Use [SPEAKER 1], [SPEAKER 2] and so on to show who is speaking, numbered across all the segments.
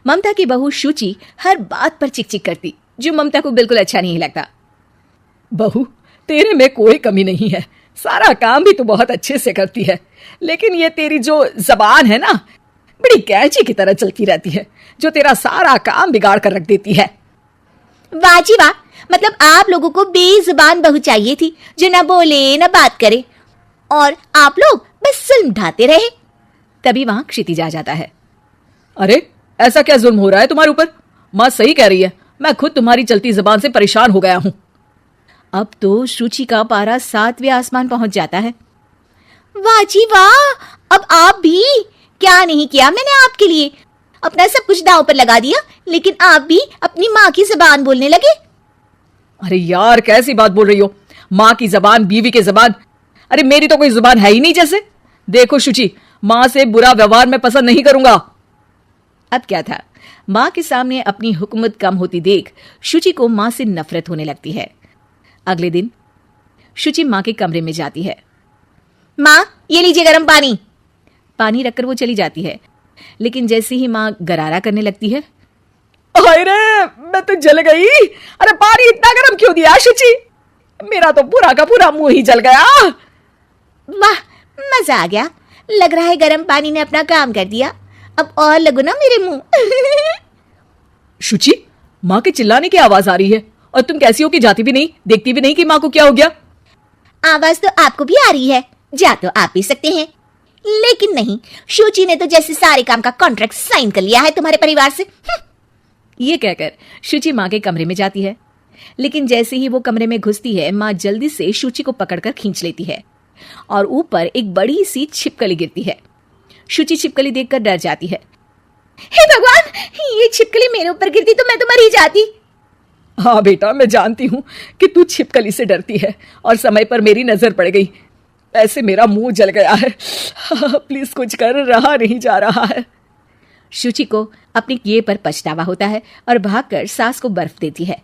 [SPEAKER 1] ममता की बहू शुचि हर बात पर चिक चिक करती, जो ममता को बिल्कुल अच्छा नहीं लगता।
[SPEAKER 2] बहू, तेरे में कोई कमी नहीं है, सारा काम भी तू बहुत अच्छे से करती है, लेकिन ये तेरी जो जबान है ना, बड़ी कैंची की तरह चलती रहती है, जो तेरा सारा काम बिगाड़ कर रख देती है।
[SPEAKER 1] वाह जी वाह, मतलब आप लोगों को बेजुबान बहू चाहिए थी, जो ना बोले ना बात करे, और आप लोग बस जुल्म ढाते रहे। तभी वहां क्षितिज आ जाता है।
[SPEAKER 2] अरे ऐसा क्या जुल्म हो रहा है तुम्हारे ऊपर? माँ सही कह रही है, मैं खुद तुम्हारी चलती जबान से परेशान हो गया हूं।
[SPEAKER 1] अब तो शुचि का पारा 7वें आसमान पहुंच जाता है। वाह जी वाह, अब आप भी, क्या नहीं किया मैंने आपके लिए, अपना सब कुछ दांव पर लगा दिया, लेकिन आप भी अपनी माँ की जबान बोलने लगे।
[SPEAKER 2] अरे यार, कैसी बात बोल रही हो? माँ की जबान, बीवी की जबान, अरे मेरी तो कोई जुबान है ही नहीं जैसे। देखो शुचि, माँ से बुरा व्यवहार मैं पसंद नहीं करूंगा।
[SPEAKER 1] अब क्या था, माँ के सामने अपनी हुकूमत कम होती देख शुचि को माँ से नफरत होने लगती है। अगले दिन शुचि माँ के कमरे में जाती है। माँ, ये लीजिए गर्म पानी। पानी रखकर वो चली जाती है, लेकिन जैसे ही माँ गरारा करने लगती है,
[SPEAKER 2] अरे मैं तो जल गई। अरे पानी इतना गर्म क्यों दिया शुचि? मेरा तो पूरा का पूरा मुंह ही जल गया।
[SPEAKER 1] वाह, मजा आ गया, लग रहा है गर्म पानी ने अपना काम कर दिया, अब और लगो ना मेरे मुंह।
[SPEAKER 2] शुचि, माँ के चिल्लाने की आवाज आ रही है, और तुम कैसी हो कि जाती भी नहीं, देखती भी नहीं कि माँ को क्या हो गया।
[SPEAKER 1] आवाज तो आपको भी आ रही है, जा तो आप भी सकते हैं, लेकिन नहीं, शुचि ने तो जैसे सारे काम का कॉन्ट्रैक्ट साइन कर लिया है तुम्हारे परिवार से। ये कहकर शुचि माँ के कमरे में जाती है, लेकिन जैसे ही वो कमरे में घुसती है, माँ जल्दी से शुचि को पकड़कर खींच लेती है और ऊपर एक बड़ी सी छिपकली गिरती है। शुचि छिपकली देखकर डर जाती है। हे भगवान, ये छिपकली मेरे ऊपर गिरती तो मैं तो मर ही जाती।
[SPEAKER 2] हाँ बेटा, मैं जानती हूँ कि तू छिपकली से डरती है, और समय पर मेरी नजर पड़ गई, ऐसे मेरा मुंह जल गया है। प्लीज कुछ कर, रहा नहीं जा रहा है।
[SPEAKER 1] शुचि को अपने किए पर पछतावा होता है और भागकर सास को बर्फ देती है।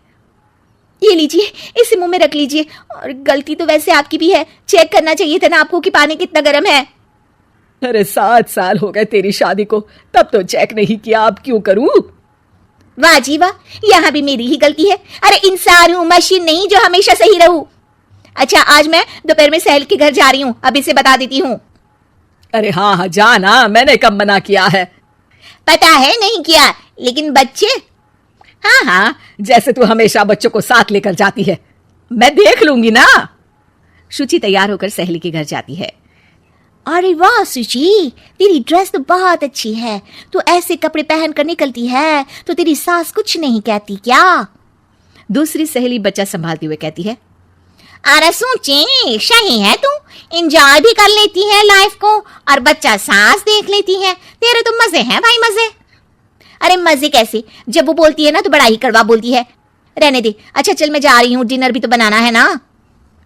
[SPEAKER 1] ये लीजिए, इसे मुंह में रख लीजिए, और गलती तो वैसे आपकी भी है, चेक करना चाहिए था ना आपको कि पानी कितना गर्म है।
[SPEAKER 2] अरे 7 साल हो गए तेरी शादी को, तब तो चेक नहीं किया, अब क्यों करूं?
[SPEAKER 1] वाह जी वाह, यहाँ भी मेरी ही गलती है। अरे इंसान हूँ, मशीन नहीं जो हमेशा सही रहूं। अच्छा, आज मैं दोपहर में सहेल के घर जा रही हूँ, अभी से बता देती हूँ।
[SPEAKER 2] अरे हाँ हाँ, जाना, मैंने कब मना किया है?
[SPEAKER 1] पता है नहीं किया, लेकिन बच्चे,
[SPEAKER 2] हाँ हाँ, जैसे तू हमेशा बच्चों को साथ लेकर जाती है, मैं देख लूंगी ना।
[SPEAKER 1] शुचि तैयार होकर सहेली के घर जाती है। अरे वाह शुचि, तेरी ड्रेस तो बहुत अच्छी है, तू ऐसे कपड़े पहनकर निकलती है तो तेरी सास कुछ नहीं कहती क्या? दूसरी सहेली बच्चा संभालती हुए कहती है। अरे सोचे, सही है, तू एंजॉय भी कर लेती है लाइफ को, और बच्चा सास देख लेती है, तेरे तो मजे हैं भाई, मजे। अरे मजे कैसे, जब वो बोलती है ना तो बड़ा ही कड़वा बोलती है। रहने दे, अच्छा चल मैं जा रही हूँ, डिनर भी तो बनाना है ना।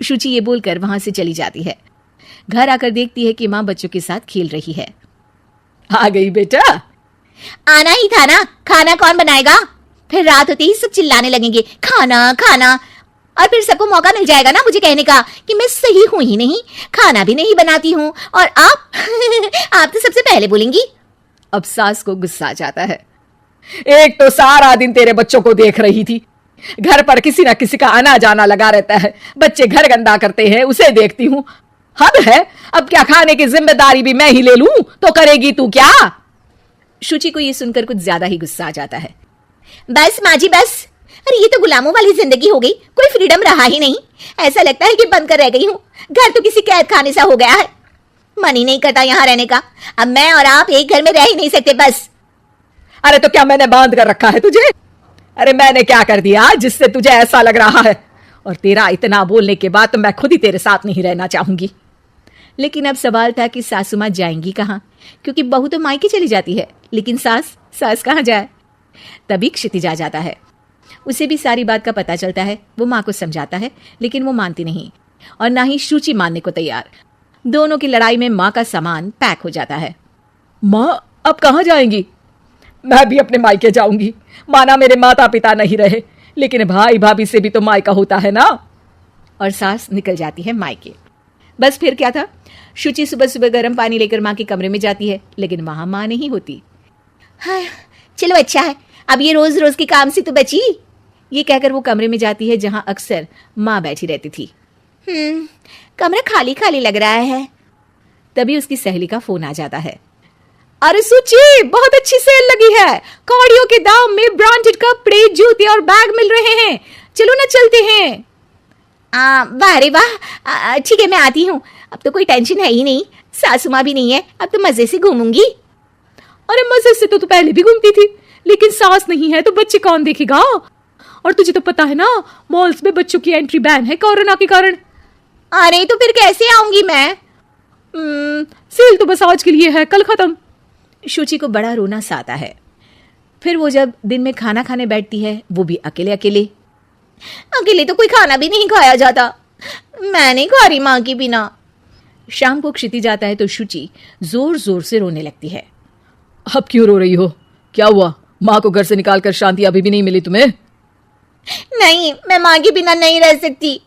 [SPEAKER 1] शुचि ये बोलकर वहां से चली जाती है। घर आकर देखती है कि माँ बच्चों के साथ खेल रही है।
[SPEAKER 2] आ गई बेटा?
[SPEAKER 1] आना ही था ना, खाना कौन बनाएगा? फिर रात होते ही सब चिल्लाने लगेंगे, खाना खाना, और फिर सबको मौका मिल जाएगा ना मुझे कहने का कि मैं सही हूं ही नहीं, खाना भी नहीं बनाती हूँ, और आप आप तो सबसे पहले बोलेंगी।
[SPEAKER 2] अब सास को गुस्सा आ जाता है। एक तो सारा दिन तेरे बच्चों को देख रही थी, घर पर किसी ना किसी का आना जाना लगा रहता है, बच्चे घर गंदा करते हैं, उसे देखती हूँ, हद है। अब क्या खाने की जिम्मेदारी भी मैं ही ले लूं तो करेगी तू क्या?
[SPEAKER 1] शुचि को ये सुनकर कुछ ज्यादा ही गुस्सा आ जाता है। बस माँ जी बस, अरे ये तो गुलामों वाली जिंदगी हो गई, कोई फ्रीडम रहा ही नहीं, ऐसा लगता है कि बंद कर रह गई हूँ, घर तो किसी कैद खाने सा हो गया है, मन ही नहीं करता यहाँ रहने का, अब मैं और आप एक घर में रह ही नहीं सकते बस।
[SPEAKER 2] अरे तो क्या मैंने बांध कर रखा है तुझे? अरे मैंने क्या कर दिया जिससे तुझे ऐसा लग रहा है? और तेरा इतना बोलने के बाद तो मैं खुद ही तेरे साथ नहीं रहना चाहूंगी।
[SPEAKER 1] लेकिन अब सवाल था कि सासू माँ जाएंगी कहाँ, क्योंकि बहू तो मायके चली जाती है, लेकिन सास कहाँ जाए? तभी क्षितिज आ जाता है। उसे भी सारी बात का पता चलता है। वो माँ को समझाता है, लेकिन वो मानती नहीं, और ना ही शुचि मानने को तैयार। दोनों की लड़ाई में माँ का सामान पैक हो जाता है।
[SPEAKER 2] माँ अब कहाँ जाएंगी? मैं भी अपने मायके जाऊंगी, माना मेरे माता पिता नहीं रहे, लेकिन भाई भाभी से भी तो मायका होता है ना।
[SPEAKER 1] और सास निकल जाती है मायके। बस फिर क्या था, शुचि सुबह सुबह गर्म पानी लेकर माँ के कमरे में जाती है, लेकिन वहां माँ नहीं होती। हाँ, चलो अच्छा है, अब ये रोज रोज के काम से तो बची।
[SPEAKER 2] ये कहकर वो कमरे में जाती है जहां अक्सर माँ बैठी रहती थी।
[SPEAKER 1] कमरा खाली खाली लग रहा है।
[SPEAKER 2] तभी उसकी सहेली का फोन आ जाता है। अरे सुची, बहुत अच्छी सेल लगी है, कौड़ियों के दाम में ब्रांडेड कपड़े, जूते और बैग मिल रहे हैं, चलो ना चलते हैं।
[SPEAKER 1] वाह रे वाह, ठीक है मैं आती हूँ, अब तो कोई टेंशन है ही नहीं, सासू माँ भी नहीं है, अब तो मजे से घूमूंगी।
[SPEAKER 2] अरे मजे से तो तू पहले भी घूमती थी, लेकिन सास नहीं है तो बच्चे कौन देखेगा? और तुझे तो पता है ना, मॉल्स में बच्चों की एंट्री बैन है कोरोना के कारण।
[SPEAKER 1] अरे तो फिर कैसे आऊंगी मैं?
[SPEAKER 2] सेल तो बस आज के लिए है, कल खत्म। शुचि को बड़ा रोना सा आता है। फिर वो जब दिन में खाना खाने बैठती है, वो भी अकेले अकेले।
[SPEAKER 1] अकेले तो कोई खाना भी नहीं खाया जाता, मैं नहीं खा रही माँ के बिना।
[SPEAKER 2] शाम को क्षिति जाता है तो शुचि जोर जोर से रोने लगती है। अब क्यों रो रही हो? क्या हुआ? माँ को घर से निकालकर शांति अभी भी नहीं मिली तुम्हें?
[SPEAKER 1] नहीं, मैं माँ के बिना नहीं रह सकती।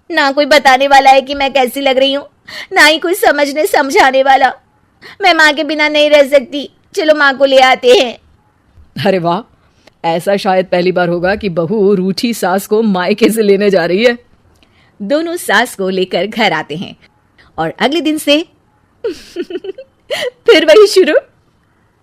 [SPEAKER 1] ना कोई बताने वाला है कि मैं कैसी लग रही हूँ, ना ही कोई समझने समझाने वाला। मैं माँ के बिना नहीं रह सकती, चलो माँ को ले आते हैं।
[SPEAKER 2] अरे वाह, ऐसा शायद पहली बार होगा कि बहू रूठी सास को मायके से लेने जा रही है। दोनों सास को लेकर घर आते हैं और अगले दिन से फिर वही शुरू।